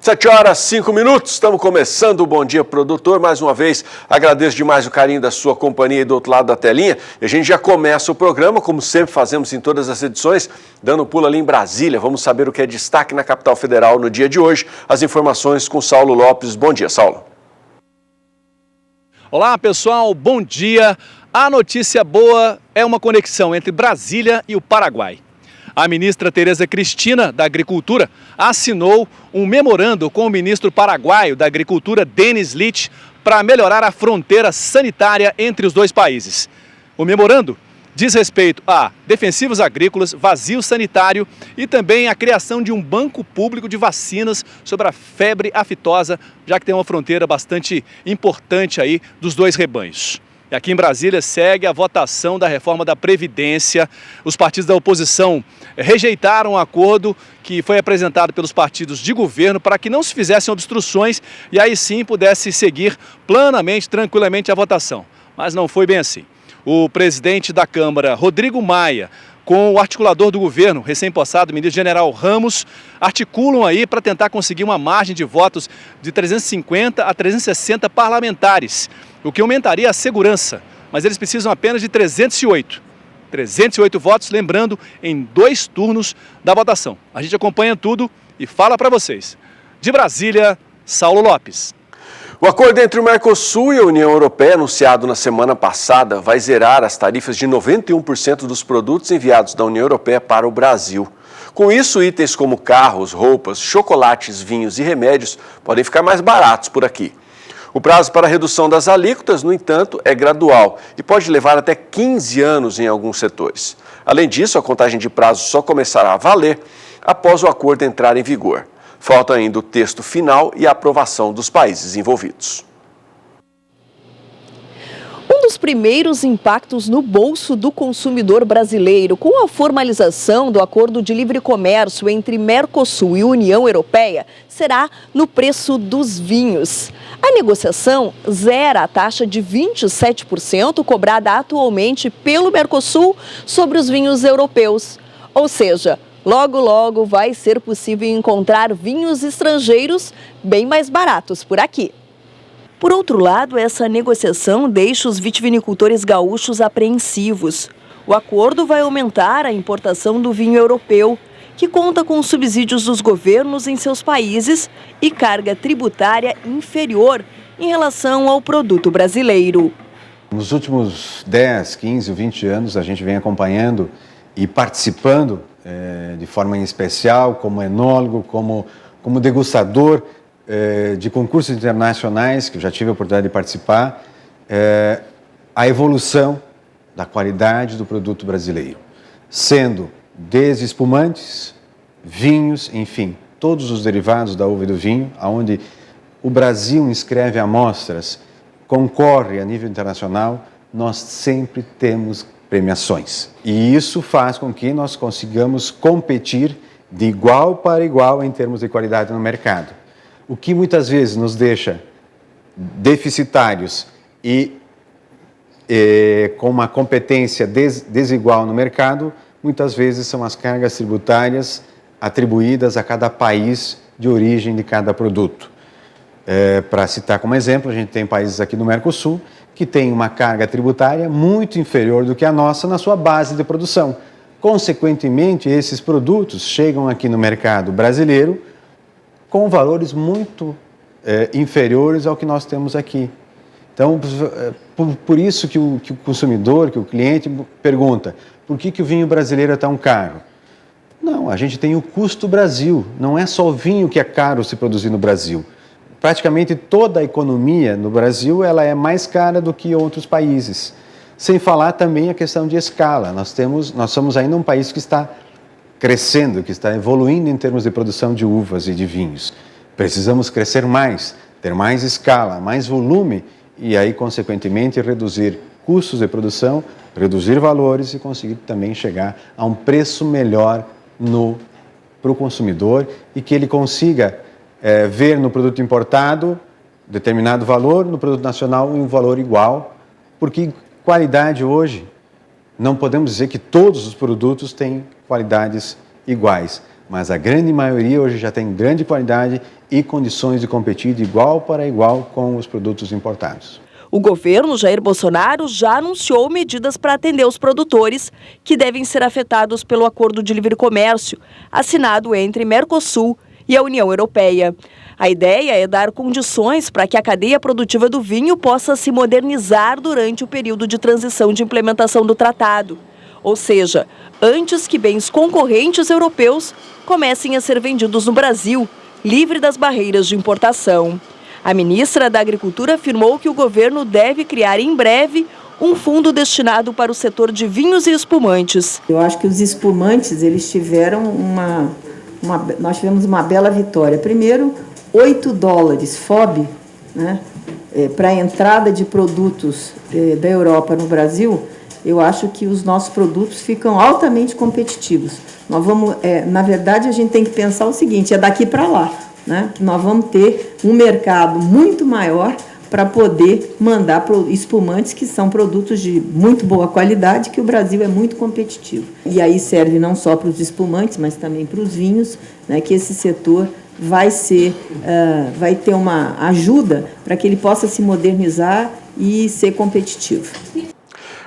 7h05, estamos começando o Bom Dia Produtor. Mais uma vez, agradeço demais o carinho da sua companhia aí do outro lado da telinha. E a gente já começa o programa, como sempre fazemos em todas as edições, dando um pulo ali em Brasília. Vamos saber o que é destaque na capital federal no dia de hoje. As informações com Saulo Lopes. Bom dia, Saulo. Olá, pessoal. Bom dia. A notícia boa é uma conexão entre Brasília e o Paraguai. A ministra Tereza Cristina, da Agricultura, assinou um memorando com o ministro paraguaio da Agricultura, Denis Litt, para melhorar a fronteira sanitária entre os dois países. O memorando diz respeito a defensivos agrícolas, vazio sanitário e também a criação de um banco público de vacinas sobre a febre aftosa, já que tem uma fronteira bastante importante aí dos dois rebanhos. E aqui em Brasília segue a votação da reforma da Previdência. Os partidos da oposição rejeitaram o acordo que foi apresentado pelos partidos de governo para que não se fizessem obstruções e aí sim pudesse seguir planamente, tranquilamente a votação. Mas não foi bem assim. O presidente da Câmara, Rodrigo Maia, com o articulador do governo, recém-possado, o ministro general Ramos, articulam aí para tentar conseguir uma margem de votos de 350 a 360 parlamentares, o que aumentaria a segurança, mas eles precisam apenas de 308 votos, lembrando, em 2 turnos da votação. A gente acompanha tudo e fala para vocês. De Brasília, Saulo Lopes. O acordo entre o Mercosul e a União Europeia, anunciado na semana passada, vai zerar as tarifas de 91% dos produtos enviados da União Europeia para o Brasil. Com isso, itens como carros, roupas, chocolates, vinhos e remédios podem ficar mais baratos por aqui. O prazo para a redução das alíquotas, no entanto, é gradual e pode levar até 15 anos em alguns setores. Além disso, a contagem de prazo só começará a valer após o acordo entrar em vigor. Falta ainda o texto final e a aprovação dos países envolvidos. Um dos primeiros impactos no bolso do consumidor brasileiro, com a formalização do Acordo de Livre Comércio entre Mercosul e União Europeia, será no preço dos vinhos. A negociação zera a taxa de 27% cobrada atualmente pelo Mercosul sobre os vinhos europeus. Ou seja, logo vai ser possível encontrar vinhos estrangeiros bem mais baratos por aqui. Por outro lado, essa negociação deixa os vitivinicultores gaúchos apreensivos. O acordo vai aumentar a importação do vinho europeu, que conta com subsídios dos governos em seus países e carga tributária inferior em relação ao produto brasileiro. Nos últimos 10, 15, 20 anos, a gente vem acompanhando e participando de forma especial, como enólogo, como degustador de concursos internacionais, que eu já tive a oportunidade de participar, a evolução da qualidade do produto brasileiro, sendo desde espumantes, vinhos, enfim, todos os derivados da uva e do vinho, onde o Brasil inscreve amostras, concorre a nível internacional, nós sempre temos premiações. E isso faz com que nós consigamos competir de igual para igual em termos de qualidade no mercado. O que muitas vezes nos deixa deficitários e com uma competência desigual no mercado, muitas vezes são as cargas tributárias atribuídas a cada país de origem de cada produto. Para citar como exemplo, a gente tem países aqui no Mercosul que têm uma carga tributária muito inferior do que a nossa na sua base de produção. Consequentemente, esses produtos chegam aqui no mercado brasileiro com valores muito inferiores ao que nós temos aqui. Então, por isso que o consumidor, que o cliente pergunta, por que o vinho brasileiro é tão caro? Não, a gente tem o custo Brasil, não é só o vinho que é caro se produzir no Brasil. Praticamente toda a economia no Brasil ela é mais cara do que outros países. Sem falar também a questão de escala. Nós somos ainda um país que está crescendo, que está evoluindo em termos de produção de uvas e de vinhos. Precisamos crescer mais, ter mais escala, mais volume e aí, consequentemente, reduzir custos de produção, reduzir valores e conseguir também chegar a um preço melhor para o consumidor e que ele consiga ver no produto importado determinado valor, no produto nacional um valor igual, porque qualidade hoje, não podemos dizer que todos os produtos têm qualidades iguais, mas a grande maioria hoje já tem grande qualidade e condições de competir de igual para igual com os produtos importados. O governo Jair Bolsonaro já anunciou medidas para atender os produtores que devem ser afetados pelo Acordo de Livre Comércio, assinado entre Mercosul e a União Europeia. A ideia é dar condições para que a cadeia produtiva do vinho possa se modernizar durante o período de transição de implementação do tratado. Ou seja, antes que bens concorrentes europeus comecem a ser vendidos no Brasil, livre das barreiras de importação. A ministra da Agricultura afirmou que o governo deve criar em breve um fundo destinado para o setor de vinhos e espumantes. Eu acho que os espumantes, eles tiveram nós tivemos uma bela vitória. Primeiro, $8 FOB, né, para a entrada de produtos da Europa no Brasil. Eu acho que os nossos produtos ficam altamente competitivos. Nós vamos, na verdade, a gente tem que pensar o seguinte, é daqui para lá, né? Nós vamos ter um mercado muito maior para poder mandar espumantes que são produtos de muito boa qualidade, que o Brasil é muito competitivo. E aí serve não só para os espumantes, mas também para os vinhos, né, que esse setor vai ter uma ajuda para que ele possa se modernizar e ser competitivo.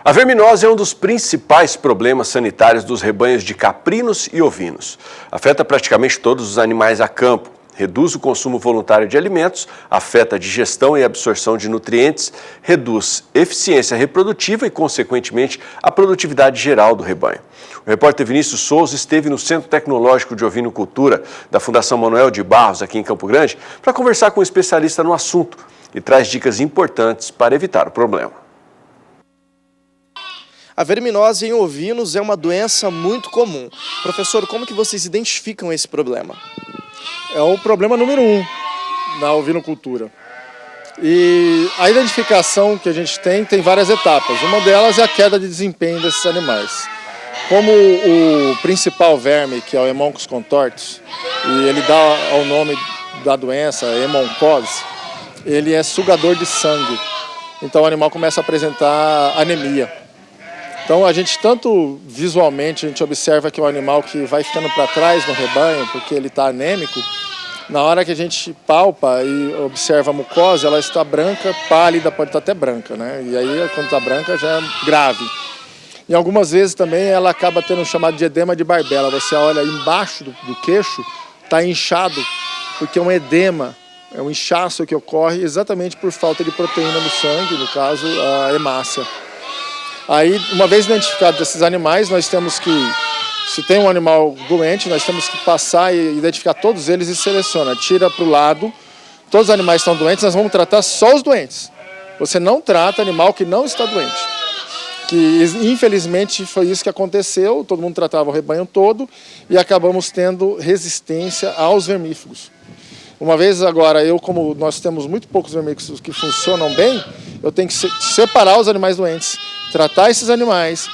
A verminose é um dos principais problemas sanitários dos rebanhos de caprinos e ovinos. Afeta praticamente todos os animais a campo. Reduz o consumo voluntário de alimentos, afeta a digestão e absorção de nutrientes, reduz eficiência reprodutiva e, consequentemente, a produtividade geral do rebanho. O repórter Vinícius Souza esteve no Centro Tecnológico de Ovinocultura da Fundação Manuel de Barros, aqui em Campo Grande, para conversar com um especialista no assunto e traz dicas importantes para evitar o problema. A verminose em ovinos é uma doença muito comum. Professor, como que vocês identificam esse problema? É o problema número 1 na ovinocultura. E a identificação que a gente tem várias etapas. Uma delas é a queda de desempenho desses animais. Como o principal verme, que é o Haemonchus contortus, e ele dá ao nome da doença, hemoncose, ele é sugador de sangue. Então o animal começa a apresentar anemia. Então a gente, tanto visualmente, a gente observa que é um animal que vai ficando para trás no rebanho, porque ele está anêmico. Na hora que a gente palpa e observa a mucosa, ela está branca, pálida, pode estar até branca, né? E aí, quando está branca, já é grave. E algumas vezes também ela acaba tendo um chamado de edema de barbela. Você olha embaixo do queixo, está inchado, porque é um edema, é um inchaço que ocorre exatamente por falta de proteína no sangue, no caso, a hemácia. Aí, uma vez identificados esses animais, nós temos que, se tem um animal doente, nós temos que passar e identificar todos eles e seleciona. Tira para o lado, todos os animais estão doentes, nós vamos tratar só os doentes. Você não trata animal que não está doente. Que, infelizmente, foi isso que aconteceu, todo mundo tratava o rebanho todo e acabamos tendo resistência aos vermífugos. Uma vez agora, como nós temos muito poucos vermífugos que funcionam bem, eu tenho que separar os animais doentes, tratar esses animais,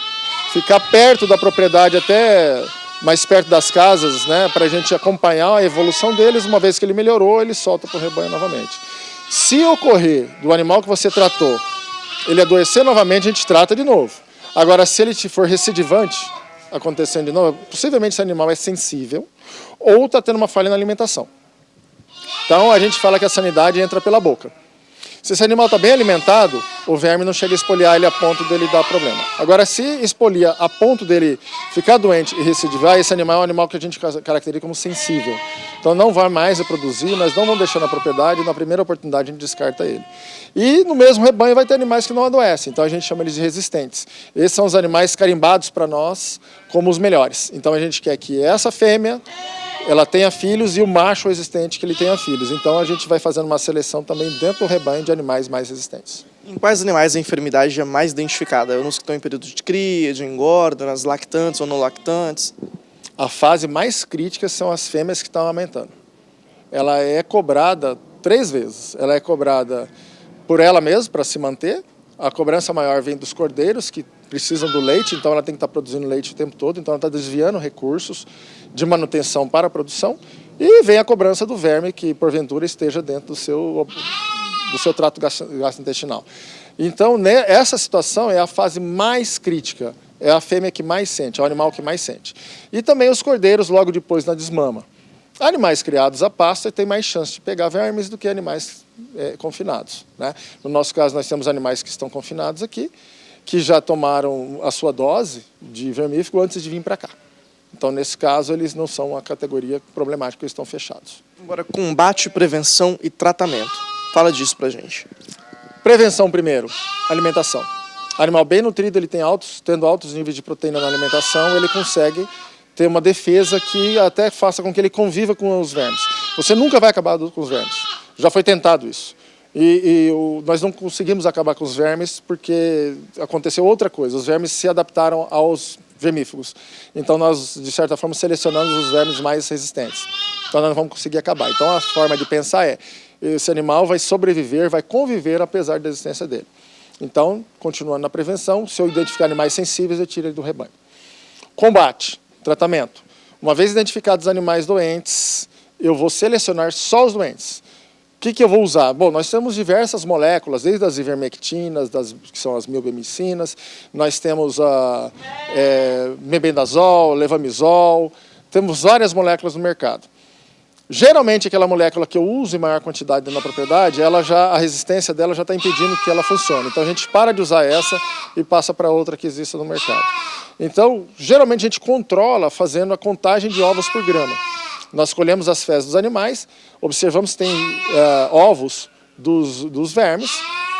ficar perto da propriedade, até mais perto das casas, né, para a gente acompanhar a evolução deles. Uma vez que ele melhorou, ele solta para o rebanho novamente. Se ocorrer do animal que você tratou, ele adoecer novamente, a gente trata de novo. Agora, se ele for recidivante, acontecendo de novo, possivelmente esse animal é sensível ou está tendo uma falha na alimentação. Então, a gente fala que a sanidade entra pela boca. Se esse animal está bem alimentado, o verme não chega a espoliar ele a ponto dele dar problema. Agora, se espolia a ponto dele ficar doente e recidivar, esse animal é um animal que a gente caracteriza como sensível. Então, não vai mais reproduzir, nós não vamos deixar na propriedade, na primeira oportunidade a gente descarta ele. E no mesmo rebanho vai ter animais que não adoecem, então a gente chama eles de resistentes. Esses são os animais carimbados para nós como os melhores. Então, a gente quer que essa fêmea ela tenha filhos e o macho resistente que ele tenha filhos. Então a gente vai fazendo uma seleção também dentro do rebanho de animais mais resistentes. Em quais animais a enfermidade é mais identificada? Nos que estão em período de cria, de engorda, nas lactantes ou não lactantes? A fase mais crítica são as fêmeas que estão amamentando. Ela é cobrada 3 vezes. Ela é cobrada por ela mesma, para se manter. A cobrança maior vem dos cordeiros, que precisam do leite, então ela tem que estar produzindo leite o tempo todo, então ela está desviando recursos de manutenção para a produção. E vem a cobrança do verme, que porventura esteja dentro do seu trato gastrointestinal. Então, essa situação é a fase mais crítica. é a fêmea que mais sente, é o animal que mais sente. E também os cordeiros logo depois na desmama. Animais criados a pasto têm mais chance de pegar vermes do que animais confinados, né? No nosso caso, nós temos animais que estão confinados aqui, que já tomaram a sua dose de vermífugo antes de vir para cá. Então, nesse caso, eles não são a categoria problemática, eles estão fechados. Agora, combate, prevenção e tratamento. Fala disso pra gente. Prevenção primeiro, alimentação. Animal bem nutrido, ele tendo altos níveis de proteína na alimentação, ele consegue ter uma defesa que até faça com que ele conviva com os vermes. Você nunca vai acabar com os vermes. Já foi tentado isso. Nós não conseguimos acabar com os vermes porque aconteceu outra coisa. Os vermes se adaptaram aos vermífugos. Então nós, de certa forma, selecionamos os vermes mais resistentes. Então nós não vamos conseguir acabar. Então a forma de pensar é, esse animal vai sobreviver, vai conviver apesar da existência dele. Então, continuando na prevenção, se eu identificar animais sensíveis, eu tiro ele do rebanho. Combate, tratamento. Uma vez identificados os animais doentes, eu vou selecionar só os doentes. O que eu vou usar? Bom, nós temos diversas moléculas, desde as ivermectinas, que são as milbemicinas, nós temos mebendazol, levamisol, temos várias moléculas no mercado. Geralmente, aquela molécula que eu uso em maior quantidade na propriedade, a resistência dela já está impedindo que ela funcione. Então, a gente para de usar essa e passa para outra que exista no mercado. Então, geralmente, a gente controla fazendo a contagem de ovos por grama. Nós colhemos as fezes dos animais, observamos se tem ovos dos vermes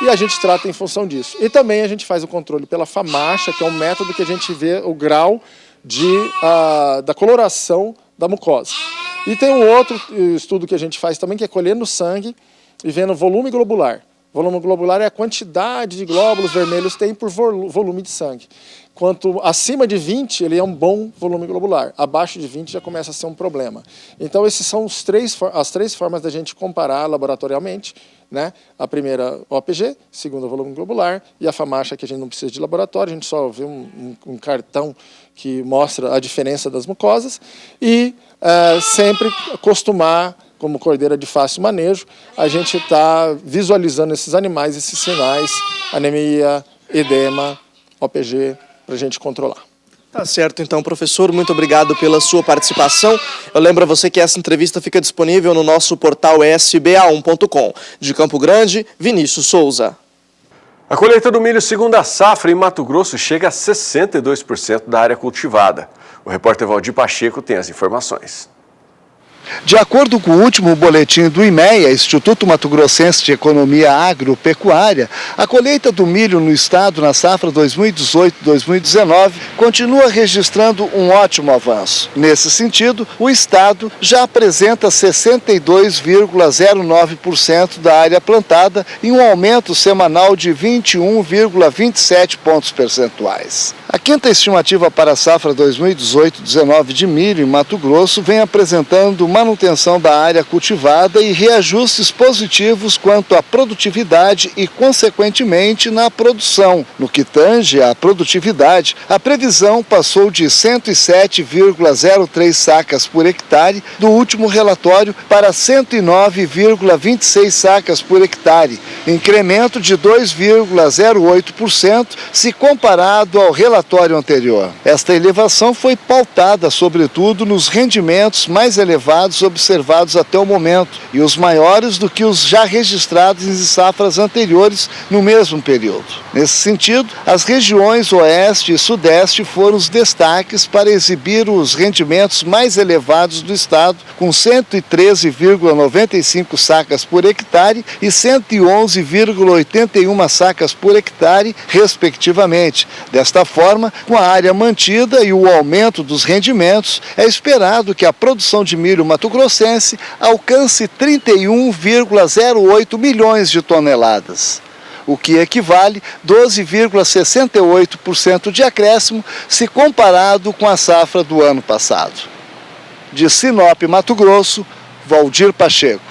e a gente trata em função disso. E também a gente faz o controle pela FAMACHA, que é um método que a gente vê o grau da coloração da mucosa. E tem um outro estudo que a gente faz também, que é colhendo sangue e vendo volume globular. Volume globular é a quantidade de glóbulos vermelhos que tem por volume de sangue. Quanto acima de 20, ele é um bom volume globular. Abaixo de 20 já começa a ser um problema. Então, esses são as três formas da gente comparar laboratorialmente, né? A primeira, OPG, segunda, volume globular, e a FAMACHA, que a gente não precisa de laboratório, a gente só vê um cartão que mostra a diferença das mucosas. E sempre acostumar, como cordeira de fácil manejo, a gente está visualizando esses animais, esses sinais, anemia, edema, OPG, para a gente controlar. Tá certo, então, professor, muito obrigado pela sua participação. Eu lembro a você que essa entrevista fica disponível no nosso portal sba1.com. De Campo Grande, Vinícius Souza. A colheita do milho segunda safra em Mato Grosso chega a 62% da área cultivada. O repórter Valdir Pacheco tem as informações. De acordo com o último boletim do IMEA, Instituto Mato Grossense de Economia Agropecuária, a colheita do milho no estado na safra 2018-2019 continua registrando um ótimo avanço. Nesse sentido, o estado já apresenta 62,09% da área plantada e um aumento semanal de 21,27 pontos percentuais. A quinta estimativa para a safra 2018-19 de milho em Mato Grosso vem apresentando manutenção da área cultivada e reajustes positivos quanto à produtividade e, consequentemente, na produção. No que tange à produtividade, a previsão passou de 107,03 sacas por hectare do último relatório para 109,26 sacas por hectare, incremento de 2,08% se comparado ao relatório anterior. Esta elevação foi pautada, sobretudo, nos rendimentos mais elevados observados até o momento e os maiores do que os já registrados em safras anteriores no mesmo período. Nesse sentido, as regiões Oeste e Sudeste foram os destaques para exibir os rendimentos mais elevados do estado, com 113,95 sacas por hectare e 111,81 sacas por hectare, respectivamente. Desta forma, com a área mantida e o aumento dos rendimentos, é esperado que a produção de milho mato-grossense alcance 31,08 milhões de toneladas, o que equivale a 12,68% de acréscimo se comparado com a safra do ano passado. De Sinop, Mato Grosso, Valdir Pacheco.